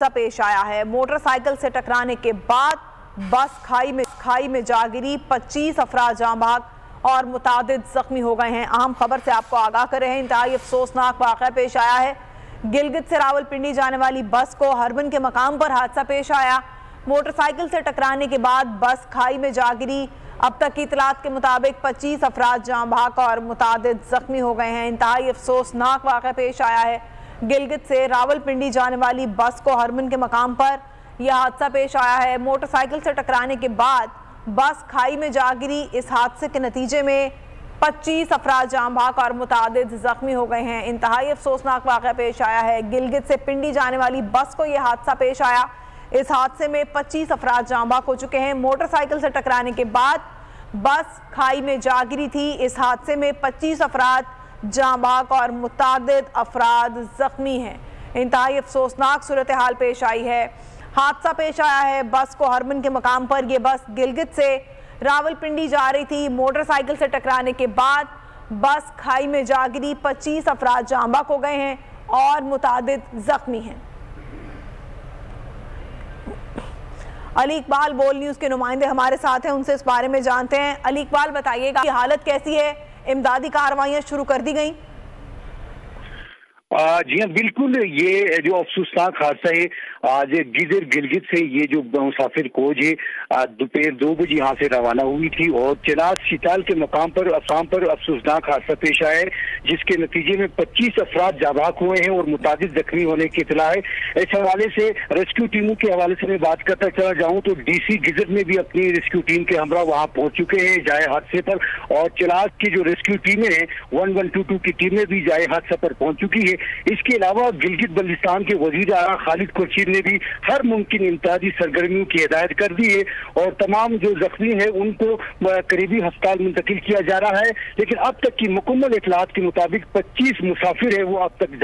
पेश आया है। मोटरसाइकिल से टकराने के बाद बस खाई में जा गिरी। 25 अफराद जाँ बहक और मुतादिद जख्मी हो गए हैं। अहम खबर से आपको आगाह कर रहे हैं। इंतहाई अफसोसनाक वाक़या पेश आया है। गिलगित से रावलपिंडी जाने वाली बस को हरबन के मकाम पर हादसा पेश आया। मोटरसाइकिल से टकराने के बाद बस खाई में जा गिरी। अब तक की इतलात के मुताबिक 25 अफराद जाँ बहक और मुतादिद जख्मी हो गए हैं। इंतहाई अफसोसनाक वाक़या पेश आया है। गिलगित से रावलपिंडी जाने वाली बस को हरबन के मकाम पर यह हादसा पेश आया है। मोटरसाइकिल से टकराने के बाद बस खाई में जा गिरी। इस हादसे के नतीजे में 25 अफराद जाँ बहक और मुतादिद जख्मी हो गए हैं। इंतहाई अफसोसनाक वाक़या पेश आया है। गिलगित से पिंडी जाने वाली बस को यह हादसा पेश आया। इस हादसे में 25 अफराद जाँ बहक हो चुके हैं। मोटरसाइकिल से टकराने के बाद बस खाई में जा गिरी थी। इस हादसे में 25 अफराद जाँ बहक और मुतादिद अफराद जख्मी हैं। इंतहाई अफसोसनाक सूरत हाल पेश आई है। हादसा पेश आया है बस को हरबन के मकाम पर। यह बस गिलगित से रावलपिंडी जा रही थी। मोटरसाइकिल से टकराने के बाद बस खाई में जा गिरी। 25 अफराद जाँ बहक हो गए हैं और मुतादिद जख्मी हैं। अली इकबाल बोल न्यूज के नुमाइंदे हमारे साथ हैं, उनसे इस बारे में जानते हैं। अली इकबाल बताइएगा कि हालत कैसी है, इमदादी कार्रवाइयां शुरू कर दी गई? जी हाँ, बिल्कुल। ये जो अफसोसनाक हादसा है आज गिलगित से ये जो मुसाफिर कोच है दोपहर 2 बजे यहाँ से रवाना हुई थी और चिनाज शिताल के मकाम पर अफसोसनाक हादसा पेश आया है, जिसके नतीजे में 25 अफराद जाँ बहक हुए हैं और मुतादिद जख्मी होने की इतला है। इस हवाले से रेस्क्यू टीमों के हवाले से मैं बात करता चला जाऊँ तो DC गिजर में भी अपनी रेस्क्यू टीम के हमरा वहाँ पहुंच चुके हैं जाए हादसे पर, और चिनाज की जो रेस्क्यू टीमें हैं 1122 की टीमें भी जाए हादसा पर पहुंच चुकी है। इसके अलावा गिलगित बल्तिस्तान के वजीर आला खालिद खुर्शीद ने भी हर मुमकिन इमदादी सरगर्मियों की हिदायत कर दी है और तमाम जो जख्मी है उनको करीबी अस्पताल मुंतकिल किया जा रहा है। लेकिन अब तक की मुकम्मल इतलात के मुताबिक 25 मुसाफिर है वो अब तक